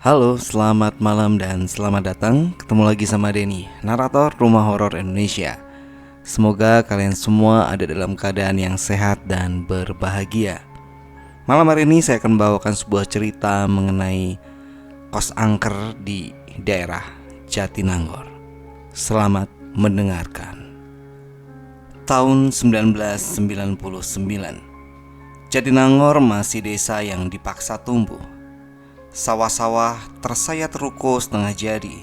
Halo, selamat malam dan selamat datang. Ketemu lagi sama Denny, narator Rumah Horor Indonesia. Semoga kalian semua ada dalam keadaan yang sehat dan berbahagia. Malam hari ini saya akan membawakan sebuah cerita mengenai kos angker di daerah Jatinangor. Selamat mendengarkan. Tahun 1999, Jatinangor masih desa yang dipaksa tumbuh. Sawah-sawah tersayat ruko setengah jadi.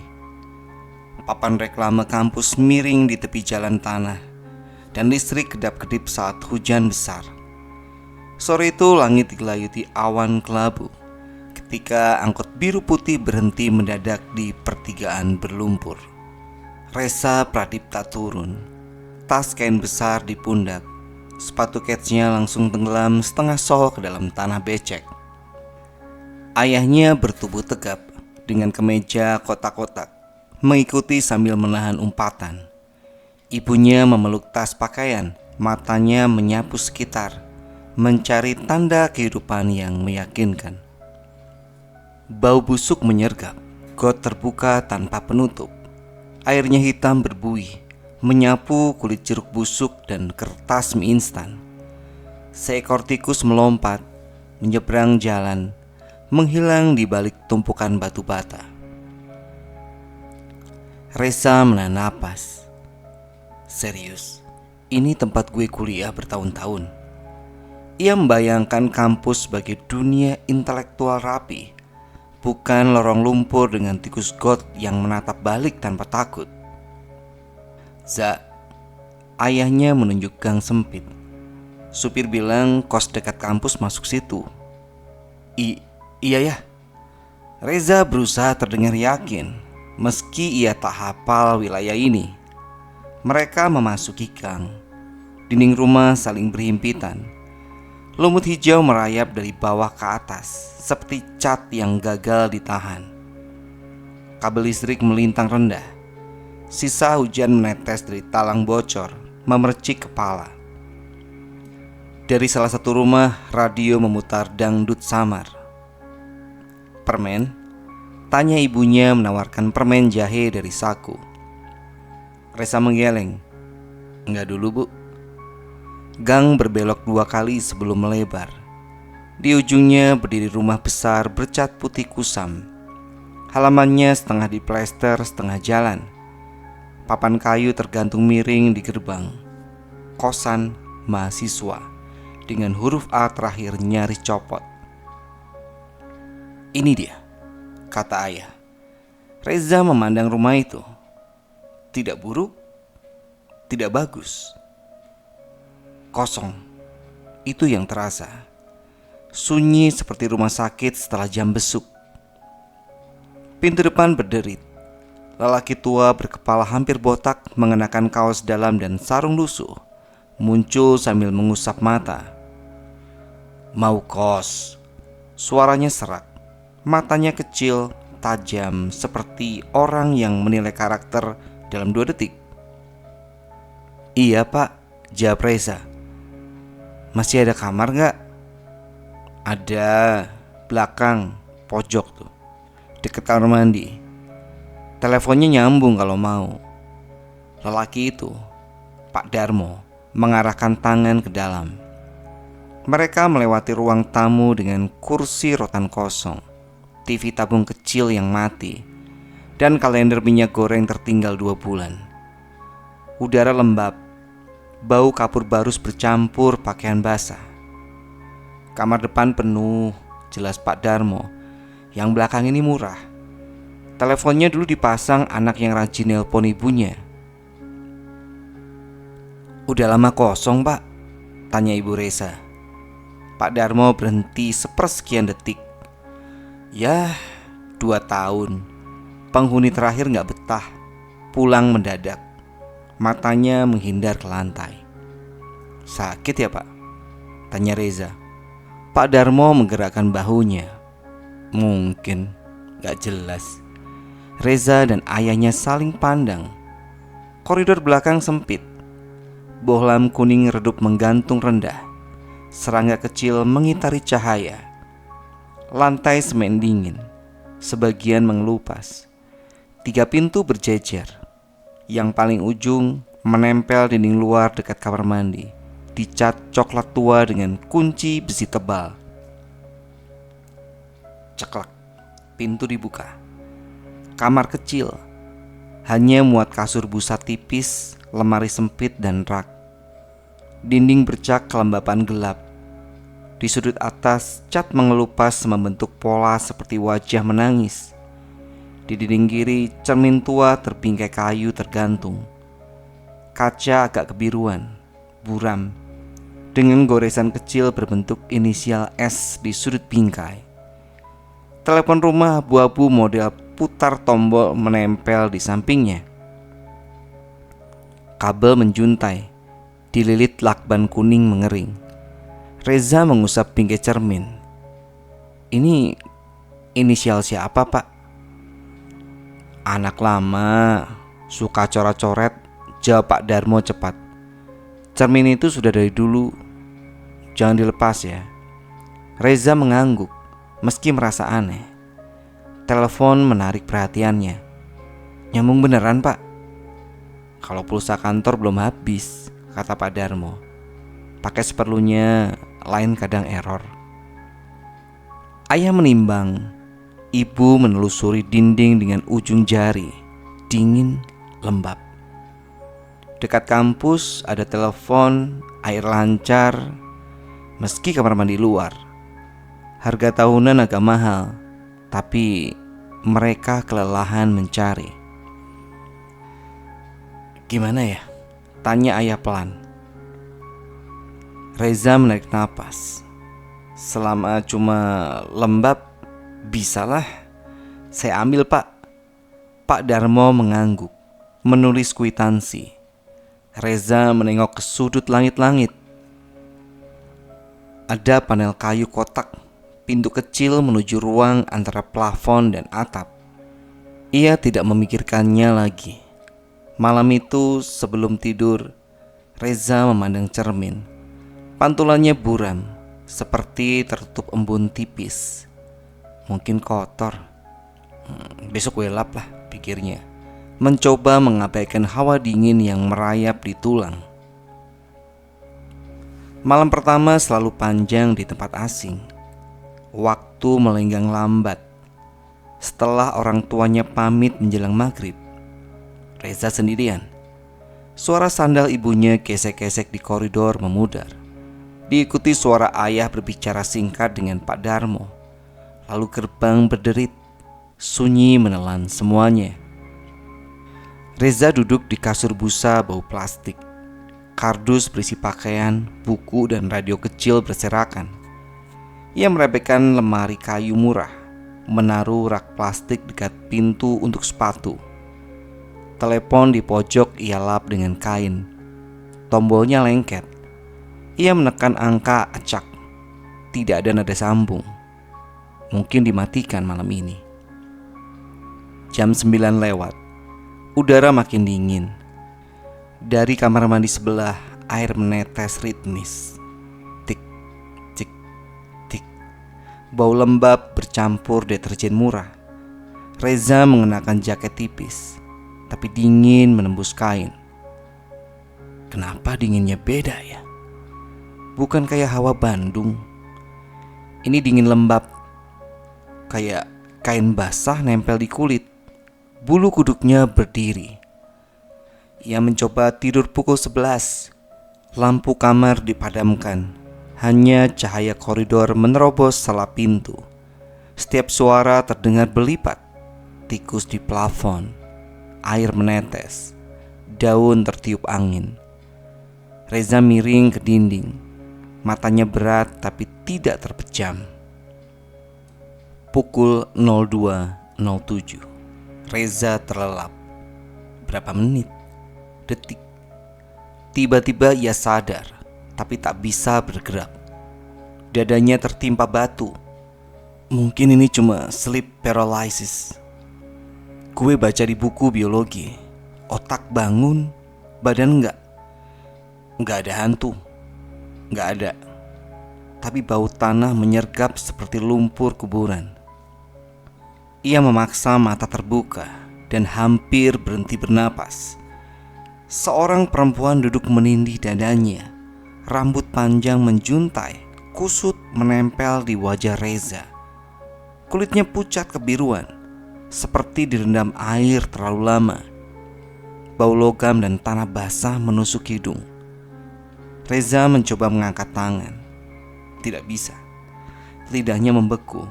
Papan reklame kampus miring di tepi jalan tanah, dan listrik kedap-kedip saat hujan besar. Sore itu langit digelayuti awan kelabu ketika angkot biru putih berhenti mendadak di pertigaan berlumpur. Reza Pradipta turun, tas kain besar di pundak. Sepatu ketsnya langsung tenggelam setengah soho ke dalam tanah becek. Ayahnya bertubuh tegap dengan kemeja kotak-kotak, mengikuti sambil menahan umpatan. Ibunya memeluk tas pakaian, matanya menyapu sekitar, mencari tanda kehidupan yang meyakinkan. Bau busuk menyergap, got terbuka tanpa penutup. Airnya hitam berbuih, menyapu kulit jeruk busuk dan kertas mie instan. Seekor tikus melompat, menyeberang jalan, menghilang di balik tumpukan batu bata. Reza menahan napas. Serius, ini tempat gue kuliah bertahun-tahun. Ia membayangkan kampus sebagai dunia intelektual rapi, bukan lorong lumpur dengan tikus got yang menatap balik tanpa takut. Za, ayahnya menunjuk gang sempit. Supir bilang kos dekat kampus masuk situ. Iya ya. Reza berusaha terdengar yakin, meski ia tak hafal wilayah ini. Mereka memasuki gang. Dinding rumah saling berhimpitan. Lumut hijau merayap dari bawah ke atas, seperti cat yang gagal ditahan. Kabel listrik melintang rendah. Sisa hujan menetes dari talang bocor, memercik kepala. Dari salah satu rumah, radio memutar dangdut samar. Permen? Tanya ibunya menawarkan permen jahe dari saku. Reza menggeleng. Enggak dulu, Bu. Gang berbelok 2 kali sebelum melebar. Di ujungnya berdiri rumah besar bercat putih kusam. Halamannya setengah diplester, setengah jalan. Papan kayu tergantung miring di gerbang. Kosan mahasiswa dengan huruf A terakhir nyaris copot. Ini dia, kata ayah. Reza memandang rumah itu. Tidak buruk, tidak bagus. Kosong. Itu yang terasa. Sunyi seperti rumah sakit setelah jam besuk. Pintu depan berderit. Lelaki tua berkepala hampir botak mengenakan kaos dalam dan sarung lusuh muncul sambil mengusap mata. Mau kos? Suaranya serak. Matanya kecil, tajam, seperti orang yang menilai karakter dalam 2 detik. Iya pak, jawab Reza. Masih ada kamar gak? Ada, belakang, pojok tuh, deket kamar mandi. Teleponnya nyambung kalau mau. Lelaki itu, Pak Darmo, mengarahkan tangan ke dalam. Mereka melewati ruang tamu dengan kursi rotan kosong, TV tabung kecil yang mati, dan kalender minyak goreng tertinggal 2 bulan. Udara lembab, bau kapur barus bercampur pakaian basah. Kamar depan penuh, jelas Pak Darmo. Yang belakang ini murah. Teleponnya dulu dipasang anak yang rajin nelpon ibunya. Udah lama kosong pak? Tanya ibu Reza. Pak Darmo berhenti sepersekian detik. Ya, 2 tahun. Penghuni terakhir gak betah, pulang mendadak. Matanya menghindar ke lantai. Sakit ya pak? Tanya Reza. Pak Darmo menggerakkan bahunya. Mungkin, gak jelas. Reza dan ayahnya saling pandang. Koridor belakang sempit. Bohlam kuning redup menggantung rendah. Serangga kecil mengitari cahaya. Lantai semen dingin. sebagian mengelupas. 3 pintu berjejer. Yang paling ujung menempel dinding luar dekat kamar mandi, dicat coklat tua dengan kunci besi tebal. Ceklek, pintu dibuka. Kamar kecil, hanya muat kasur busa tipis, lemari sempit dan rak. Dinding bercak kelembapan gelap. Di sudut atas, cat mengelupas membentuk pola seperti wajah menangis. Di dinding kiri, cermin tua terbingkai kayu tergantung. Kaca agak kebiruan, buram, dengan goresan kecil berbentuk inisial S di sudut bingkai. Telepon rumah abu-abu model putar tombol menempel di sampingnya. Kabel menjuntai, dililit lakban kuning mengering. Reza mengusap bingkai cermin. Ini inisial siapa, Pak? Anak lama, suka coret-coret, jawab Pak Darmo cepat. Cermin itu sudah dari dulu, jangan dilepas ya. Reza mengangguk, meski merasa aneh. Telepon menarik perhatiannya. Nyambung beneran, Pak? Kalau pulsa kantor belum habis, kata Pak Darmo. Pakai seperlunya, lain kadang error. Ayah menimbang. Ibu menelusuri dinding dengan ujung jari. Dingin, lembab. Dekat kampus ada telepon, air lancar, meski kamar mandi luar. Harga tahunan agak mahal, tapi mereka kelelahan mencari. Gimana ya? Tanya ayah pelan. Reza menarik napas. Selama cuma lembab, bisalah. Saya ambil, Pak. Pak Darmo mengangguk, menulis kwitansi. Reza menengok ke sudut langit-langit. Ada panel kayu kotak, pintu kecil menuju ruang antara plafon dan atap. Ia tidak memikirkannya lagi. Malam itu sebelum tidur, Reza memandang cermin. Pantulannya buram, seperti tertutup embun tipis. Mungkin kotor. Besok gue lap lah, pikirnya. Mencoba mengabaikan hawa dingin yang merayap di tulang. Malam pertama selalu panjang di tempat asing. Waktu melenggang lambat. Setelah orang tuanya pamit menjelang maghrib, Reza sendirian. Suara sandal ibunya gesek-gesek di koridor memudar. Diikuti suara ayah berbicara singkat dengan Pak Darmo. Lalu gerbang berderit, sunyi menelan semuanya. Reza duduk di kasur busa bau plastik. Kardus berisi pakaian, buku dan radio kecil berserakan. Ia merepekkan lemari kayu murah, menaruh rak plastik dekat pintu untuk sepatu. Telepon di pojok ia lap dengan kain. Tombolnya lengket. Ia menekan angka acak. Tidak ada nada sambung. Mungkin dimatikan malam ini. Jam 9 lewat. Udara makin dingin. Dari kamar mandi sebelah, air menetes ritmis. Tik, tik, tik. Bau lembab bercampur deterjen murah. Reza mengenakan jaket tipis, tapi dingin menembus kain. Kenapa dinginnya beda ya? Bukan kayak hawa Bandung. Ini dingin lembab, kayak kain basah nempel di kulit. Bulu kuduknya berdiri. Ia mencoba tidur pukul 11. Lampu kamar dipadamkan. Hanya cahaya koridor menerobos salah pintu. Setiap suara terdengar berlipat. Tikus di plafon, air menetes, daun tertiup angin. Reza miring ke dinding. Matanya berat tapi tidak terpejam. Pukul 02.07. Reza terlelap. Berapa menit? Detik. Tiba-tiba ia sadar, tapi tak bisa bergerak. Dadanya tertimpa batu. Mungkin ini cuma sleep paralysis. Gue baca di buku biologi, otak bangun, badan enggak. Enggak ada hantu. Enggak ada. Tapi bau tanah menyergap seperti lumpur kuburan. Ia memaksa mata terbuka dan hampir berhenti bernapas. Seorang perempuan duduk menindih dadanya. Rambut panjang menjuntai, kusut menempel di wajah Reza. Kulitnya pucat kebiruan, seperti direndam air terlalu lama. Bau logam dan tanah basah menusuk hidung. Reza mencoba mengangkat tangan. Tidak bisa. Lidahnya membeku.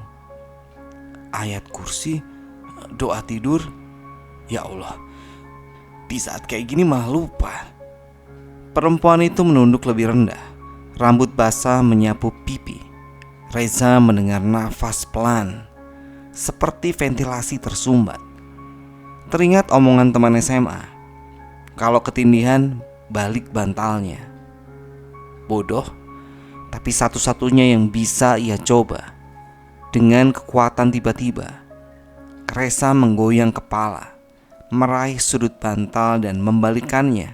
Ayat kursi, doa tidur. Ya Allah, di saat kayak gini malah lupa. Perempuan itu menunduk lebih rendah. Rambut basah menyapu pipi. Reza mendengar nafas pelan, seperti ventilasi tersumbat. Teringat omongan teman SMA, kalau ketindihan balik bantalnya. Bodoh, tapi satu-satunya yang bisa ia coba. Dengan kekuatan tiba-tiba, Reza menggoyang kepala, meraih sudut bantal dan membalikannya.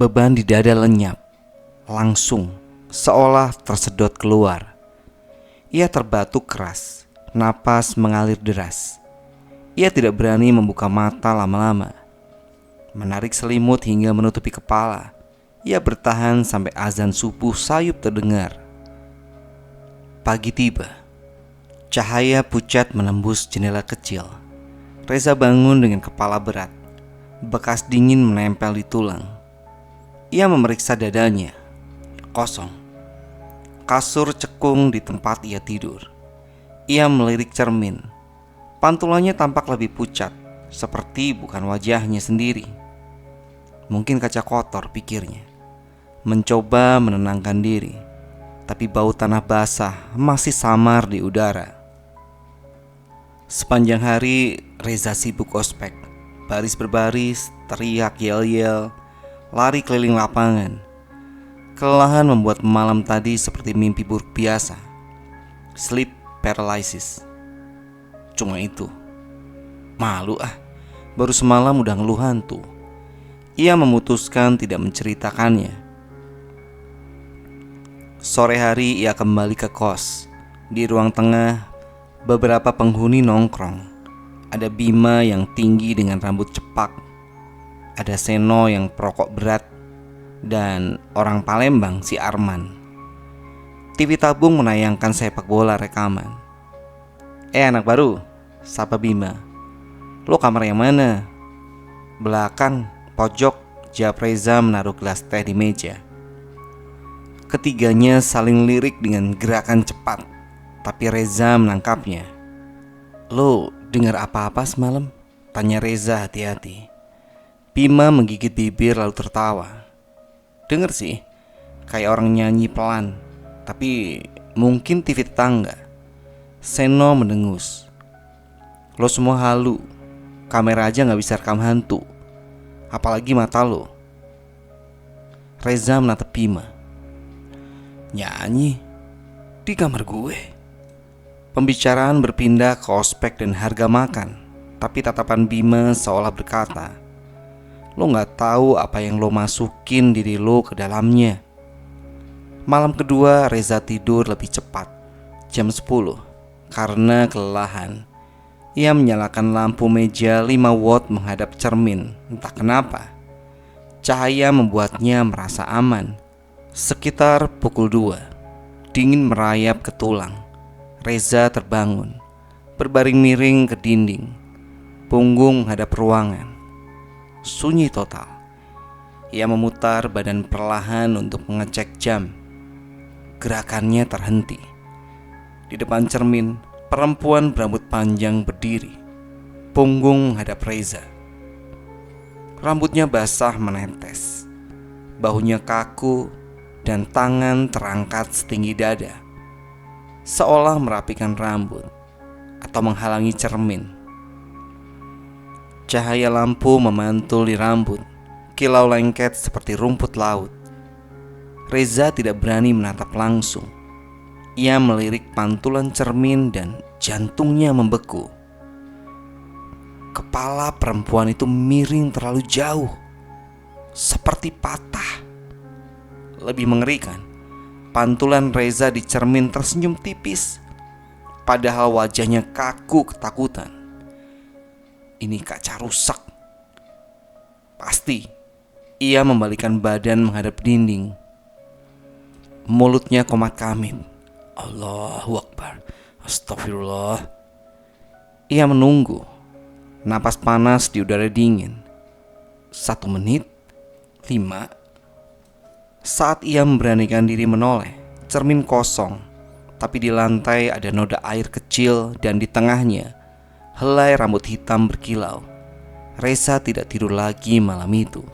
Beban di dada lenyap, langsung, seolah tersedot keluar. Ia terbatuk keras, napas mengalir deras. Ia tidak berani membuka mata lama-lama. Menarik selimut hingga menutupi kepala. Ia bertahan sampai azan subuh sayup terdengar. Pagi tiba. Cahaya pucat menembus jendela kecil. Reza bangun dengan kepala berat. Bekas dingin menempel di tulang. Ia memeriksa dadanya. Kosong. Kasur cekung di tempat ia tidur. Ia melirik cermin. Pantulannya tampak lebih pucat, seperti bukan wajahnya sendiri. Mungkin kaca kotor, pikirnya. Mencoba menenangkan diri, tapi bau tanah basah masih samar di udara. Sepanjang hari Reza sibuk ospek, baris berbaris, teriak yel-yel, lari keliling lapangan. Kelelahan membuat malam tadi seperti mimpi buruk biasa. Sleep paralysis. Cuma itu. Malu baru semalam udah ngeluh hantu. Ia memutuskan tidak menceritakannya. Sore hari ia kembali ke kos. Di ruang tengah beberapa penghuni nongkrong. Ada Bima yang tinggi dengan rambut cepak. Ada Seno yang perokok berat. Dan orang Palembang si Arman. TV tabung menayangkan sepak bola rekaman. Anak baru, sapa Bima. Lo kamar yang mana? Belakang, pojok, jawab Reza menaruh gelas teh di meja. Ketiganya saling lirik dengan gerakan cepat. Tapi Reza menangkapnya. Lo dengar apa-apa semalam? Tanya Reza hati-hati. Bima menggigit bibir lalu tertawa. Dengar sih, kayak orang nyanyi pelan. Tapi mungkin TV tetangga. Seno mendengus. Lo semua halu. Kamera aja gak bisa rekam hantu, apalagi mata lo. Reza menatap Bima. Nyanyi di kamar gue. Pembicaraan berpindah ke ospek dan harga makan. Tapi tatapan Bima seolah berkata, lo gak tahu apa yang lo masukin diri lo ke dalamnya. Malam kedua Reza tidur lebih cepat, jam 10. Karena kelelahan, ia menyalakan lampu meja 5 watt menghadap cermin. Entah kenapa, cahaya membuatnya merasa aman. Sekitar pukul 2, dingin merayap ke tulang. Reza terbangun, berbaring miring ke dinding. Punggung menghadap ruangan. Sunyi total. Ia memutar badan perlahan untuk mengecek jam. Gerakannya terhenti. Di depan cermin, perempuan berambut panjang berdiri. Punggung menghadap Reza. Rambutnya basah menetes. Bahunya kaku dan tangan terangkat setinggi dada, seolah merapikan rambut atau menghalangi cermin. Cahaya lampu memantul di rambut, kilau lengket seperti rumput laut. Reza tidak berani menatap langsung. Ia melirik pantulan cermin dan jantungnya membeku. Kepala perempuan itu miring terlalu jauh, seperti patah. Lebih mengerikan, pantulan Reza di cermin tersenyum tipis. padahal wajahnya kaku ketakutan. Ini kaca rusak. Pasti. Ia membalikkan badan menghadap dinding. Mulutnya komat kamit. Allahu Akbar. Astagfirullah. Ia menunggu. Napas panas di udara dingin. 1 menit, 5. Saat ia memberanikan diri menoleh, cermin kosong. Tapi di lantai ada noda air kecil dan di tengahnya helai rambut hitam berkilau. Reza tidak tidur lagi malam itu.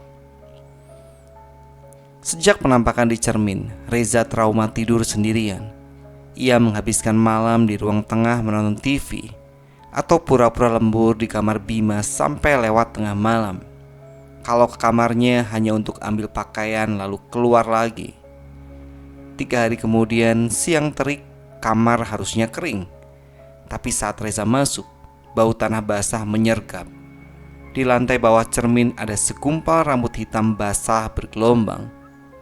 Sejak penampakan di cermin, Reza trauma tidur sendirian. Ia menghabiskan malam di ruang tengah menonton TV atau pura-pura lembur di kamar Bima sampai lewat tengah malam. Kalau ke kamarnya hanya untuk ambil pakaian lalu keluar lagi. 3 hari kemudian, siang terik, kamar harusnya kering. Tapi saat Reza masuk, bau tanah basah menyergap. Di lantai bawah cermin ada segumpal rambut hitam basah bergelombang,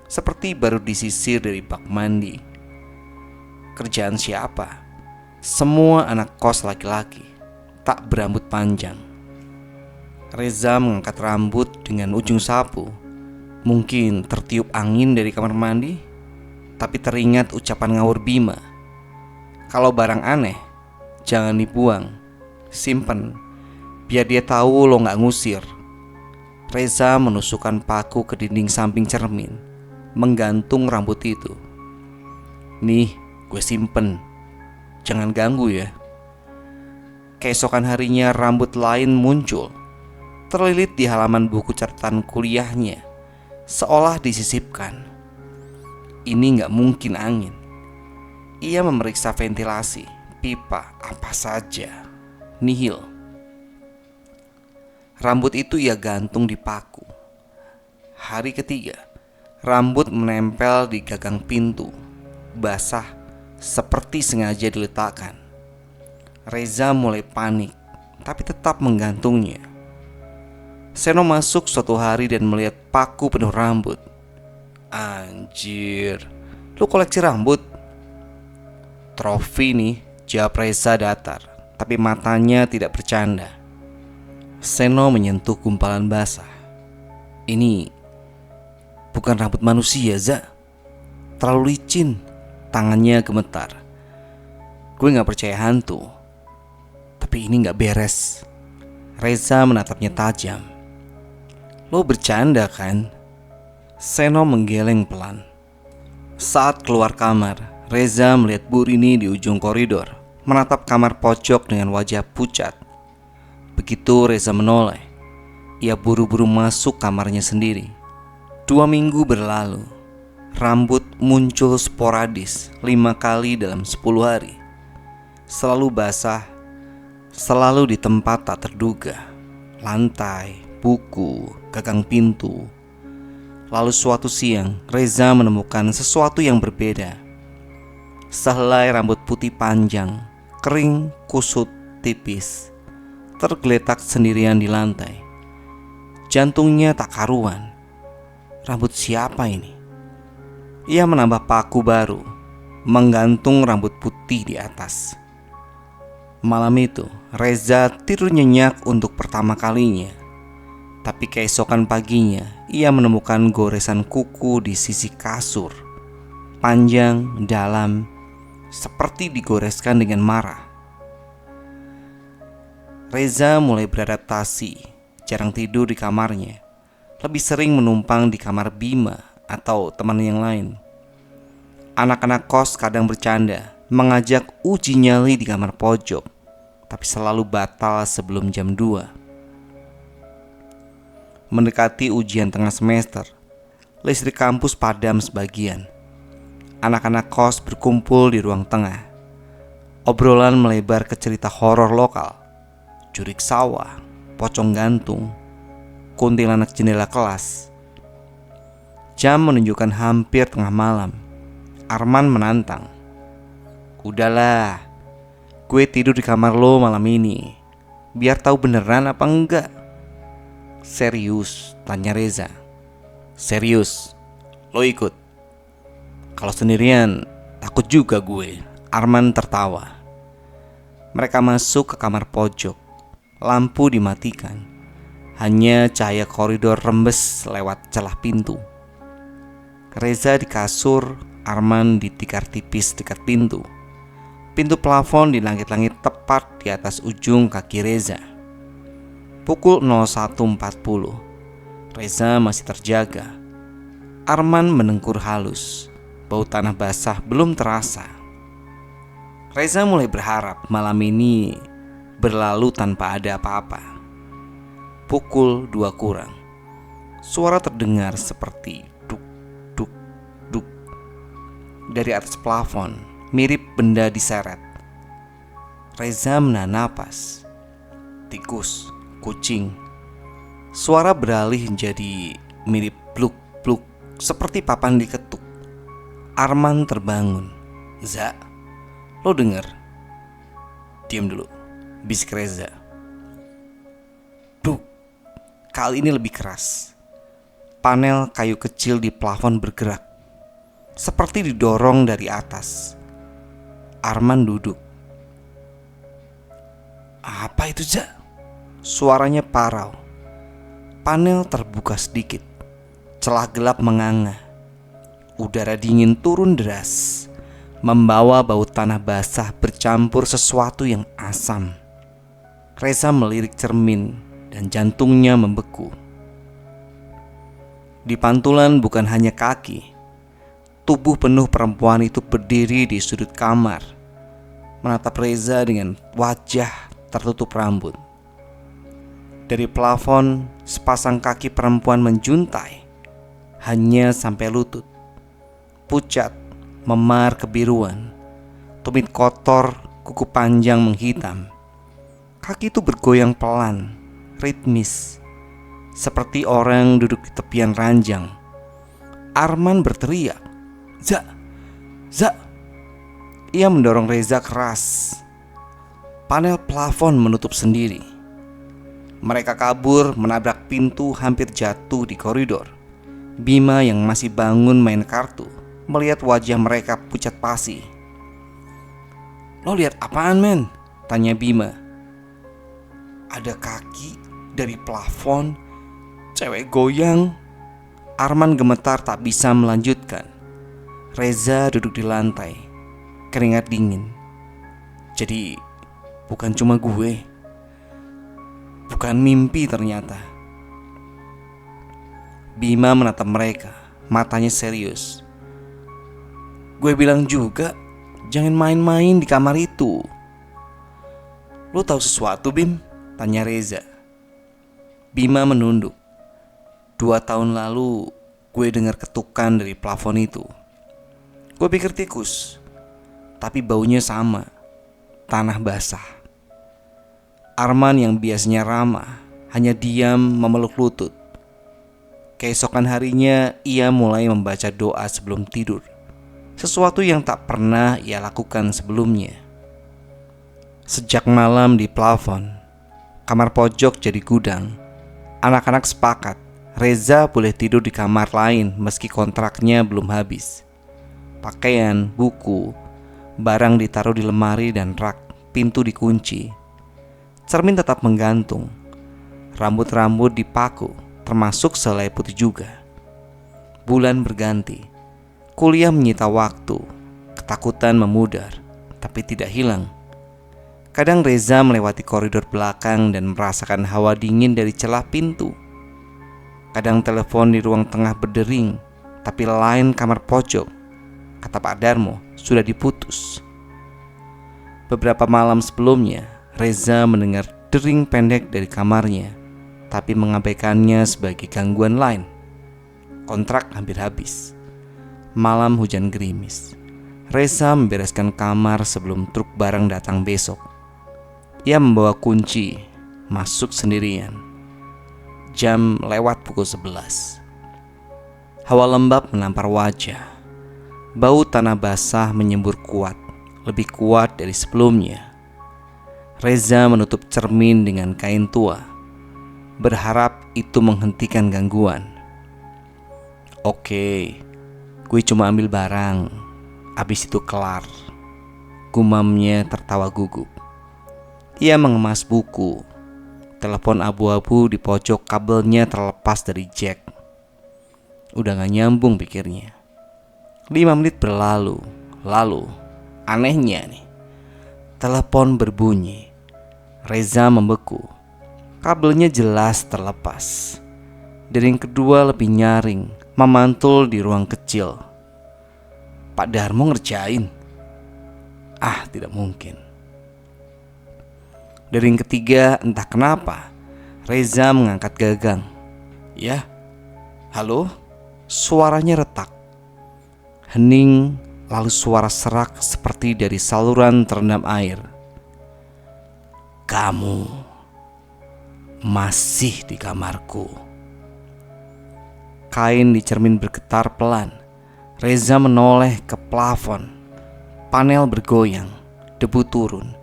seperti baru disisir dari bak mandi. Kerjaan siapa? Semua anak kos laki-laki, tak berambut panjang. Reza mengangkat rambut dengan ujung sapu. Mungkin tertiup angin dari kamar mandi. Tapi teringat ucapan ngawur Bima, kalau barang aneh jangan dibuang, simpen, biar dia tahu lo gak ngusir. Reza menusukkan paku ke dinding samping cermin, menggantung rambut itu. Nih, gue simpen, jangan ganggu ya. Keesokan harinya rambut lain muncul, terlilit di halaman buku catatan kuliahnya, seolah disisipkan. Ini gak mungkin angin. Ia memeriksa ventilasi, pipa, apa saja. Nihil. Rambut itu ia gantung di paku. Hari ketiga, rambut menempel di gagang pintu, basah seperti sengaja diletakkan. Reza mulai panik, tapi tetap menggantungnya. Seno masuk suatu hari dan melihat paku penuh rambut. Anjir, lu koleksi rambut? Trofi nih, jawab Reza datar, tapi matanya tidak bercanda. Seno menyentuh gumpalan basah. Ini bukan rambut manusia, Za. Terlalu licin. Tangannya gemetar. Gue gak percaya hantu, tapi ini gak beres. Reza menatapnya tajam. Lo bercanda kan? Seno menggeleng pelan. Saat keluar kamar, Reza melihat Bu Rini di ujung koridor, menatap kamar pojok dengan wajah pucat. Begitu Reza menoleh, ia buru-buru masuk kamarnya sendiri. 2 minggu berlalu. Rambut muncul sporadis 5 kali dalam 10 hari. Selalu basah, selalu di tempat tak terduga. Lantai, buku, gagang pintu. Lalu suatu siang, Reza menemukan sesuatu yang berbeda. Sehelai rambut putih panjang, kering, kusut, tipis, tergeletak sendirian di lantai. Jantungnya tak karuan. Rambut siapa ini? Ia menambah paku baru, menggantung rambut putih di atas. Malam itu, Reza tidur nyenyak untuk pertama kalinya. Tapi keesokan paginya, ia menemukan goresan kuku di sisi kasur. Panjang, dalam, seperti digoreskan dengan marah. Reza mulai beradaptasi, jarang tidur di kamarnya. Lebih sering menumpang di kamar Bima atau teman yang lain. Anak-anak kos kadang bercanda, mengajak uji nyali di kamar pojok, tapi selalu batal sebelum jam 2. Mendekati ujian tengah semester, listrik kampus padam sebagian. Anak-anak kos berkumpul di ruang tengah. Obrolan melebar ke cerita horor lokal, jurik sawah, pocong gantung, kuntilanak jendela kelas. Jam menunjukkan hampir tengah malam. Arman menantang. Udahlah, gue tidur di kamar lo malam ini, biar tahu beneran apa enggak. Serius? Tanya Reza. Serius, lo ikut? Kalau sendirian takut juga gue. Arman tertawa. Mereka masuk ke kamar pojok. Lampu dimatikan. Hanya cahaya koridor rembes lewat celah pintu. Reza di kasur, Arman di tikar tipis dekat pintu. Pintu plafon di langit-langit tepat di atas ujung kaki Reza. Pukul 01.40. Reza masih terjaga. Arman mendengkur halus. Bau tanah basah belum terasa. Reza mulai berharap malam ini berlalu tanpa ada apa-apa. Pukul 2 kurang. Suara terdengar seperti duk, duk, duk dari atas plafon, mirip benda diseret. Reza menahan napas. Tikus, kucing. Suara beralih menjadi mirip bluk-bluk, seperti papan diketuk. Arman terbangun. "Za, lo denger?" "Diam dulu," bisik Reza. Duk. Kali ini lebih keras. Panel kayu kecil di plafon bergerak, seperti didorong dari atas. Arman duduk. "Apa itu, Za?" Suaranya parau. Panel terbuka sedikit. Celah gelap menganga. Udara dingin turun deras, membawa bau tanah basah bercampur sesuatu yang asam. Reza melirik cermin dan jantungnya membeku. Di pantulan bukan hanya kaki. Tubuh penuh perempuan itu berdiri di sudut kamar, menatap Reza dengan wajah tertutup rambut. Dari plafon, sepasang kaki perempuan menjuntai, hanya sampai lutut. Pucat, memar kebiruan, tumit kotor, kuku panjang menghitam. Kaki itu bergoyang pelan, ritmis, seperti orang duduk di tepian ranjang. Arman berteriak, "Za! Za!" Ia mendorong Reza keras. Panel plafon menutup sendiri. Mereka kabur, menabrak pintu, hampir jatuh di koridor. Bima yang masih bangun main kartu melihat wajah mereka pucat pasi. "Lo lihat apaan, men?" tanya Bima. "Ada kaki dari plafon, cewek goyang." Arman gemetar tak bisa melanjutkan. Reza duduk di lantai, keringat dingin. Jadi bukan cuma gue. Bukan mimpi ternyata. Bima menatap mereka, matanya serius. "Gue bilang juga, jangan main-main di kamar itu." "Lo tahu sesuatu, Bim?" tanya Reza. Bima menunduk. 2 tahun lalu gue dengar ketukan dari plafon itu. Gue pikir tikus, tapi baunya sama, tanah basah. Arman yang biasanya ramah hanya diam memeluk lutut. Keesokan harinya ia mulai membaca doa sebelum tidur, sesuatu yang tak pernah ia lakukan sebelumnya. Sejak malam di plafon, kamar pojok jadi gudang. Anak-anak sepakat Reza boleh tidur di kamar lain meski kontraknya belum habis. Pakaian, buku, barang ditaruh di lemari dan rak, pintu dikunci. Cermin tetap menggantung. Rambut-rambut dipaku, termasuk selai putih juga. Bulan berganti. Kuliah menyita waktu. Ketakutan memudar, tapi tidak hilang. Kadang Reza melewati koridor belakang dan merasakan hawa dingin dari celah pintu. Kadang telepon di ruang tengah berdering, tapi line kamar pojok, kata Pak Darmo, sudah diputus. Beberapa malam sebelumnya, Reza mendengar dering pendek dari kamarnya, tapi mengabaikannya sebagai gangguan lain. Kontrak hampir habis. Malam hujan gerimis. Reza membereskan kamar sebelum truk barang datang besok. Ia membawa kunci, masuk sendirian. Jam lewat pukul 11. Hawa lembab menampar wajah. Bau tanah basah menyembur kuat, lebih kuat dari sebelumnya. Reza menutup cermin dengan kain tua, berharap itu menghentikan gangguan. "Oke, gue cuma ambil barang, abis itu kelar," gumamnya tertawa gugup. Ia mengemas buku. Telepon abu-abu di pojok kabelnya terlepas dari jack. Udah gak nyambung pikirnya. 5 menit berlalu. Lalu anehnya nih, telepon berbunyi. Reza membeku. Kabelnya jelas terlepas. Dering kedua lebih nyaring, memantul di ruang kecil. Pak Darmo ngerjain? Ah, tidak mungkin. Dering ketiga entah kenapa Reza mengangkat gagang. Ya, halo? Suaranya retak, hening, lalu suara serak seperti dari saluran terendam air. Kamu masih di kamarku. Kain di cermin bergetar pelan. Reza menoleh ke plafon. Panel bergoyang, debu turun.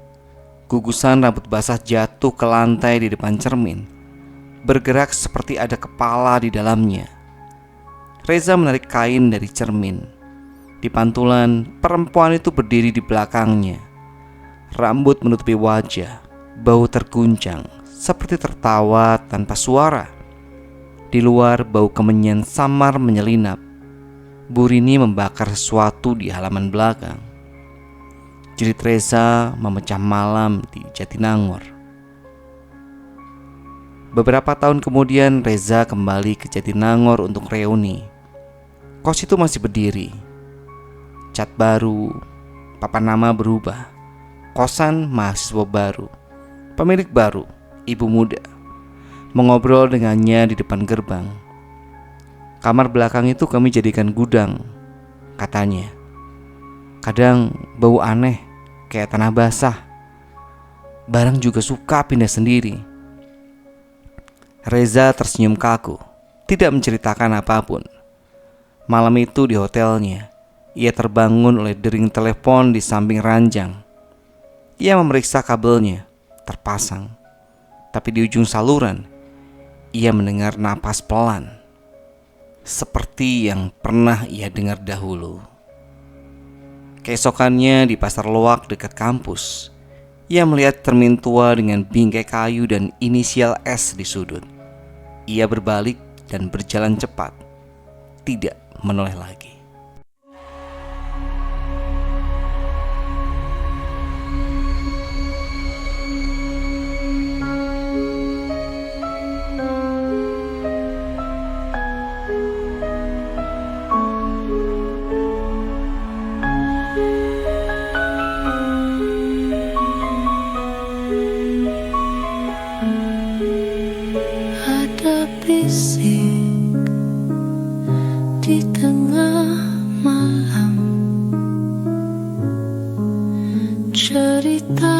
Gugusan rambut basah jatuh ke lantai di depan cermin, bergerak seperti ada kepala di dalamnya. Reza menarik kain dari cermin. Di pantulan, perempuan itu berdiri di belakangnya. Rambut menutupi wajah, bau terguncang, seperti tertawa tanpa suara. Di luar, bau kemenyan samar menyelinap. Bu Rini membakar sesuatu di halaman belakang. Jerit Reza memecah malam di Jatinangor. Beberapa tahun kemudian Reza kembali ke Jatinangor untuk reuni. Kos itu masih berdiri. Cat baru, papan nama berubah. Kosan mahasiswa baru. Pemilik baru, ibu muda. Mengobrol dengannya di depan gerbang. Kamar belakang itu kami jadikan gudang, katanya. Kadang bau aneh, kayak tanah basah. Barang juga suka pindah sendiri. Reza tersenyum kaku, tidak menceritakan apapun. Malam itu di hotelnya, ia terbangun oleh dering telepon di samping ranjang. Ia memeriksa kabelnya, terpasang. Tapi di ujung saluran, ia mendengar napas pelan, seperti yang pernah ia dengar dahulu. Keesokannya di pasar loak dekat kampus, ia melihat cermin tua dengan bingkai kayu dan inisial S di sudut. Ia berbalik dan berjalan cepat, tidak menoleh lagi. Berisik di tengah malam, cerita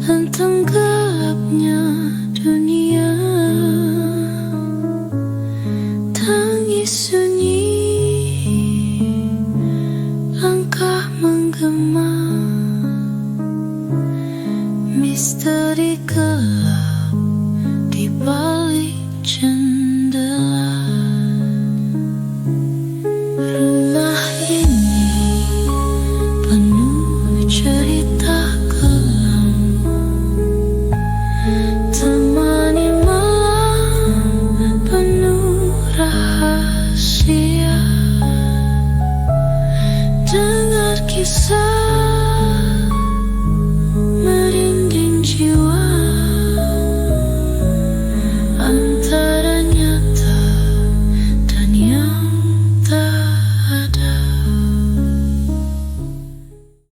tentang gelapnya dunia, tangis sunyi, langkah menggema, misteri gelap di balik jendela. Rumah ini penuh cerita kelam, temani malam penuh rahasia. Dengar kisah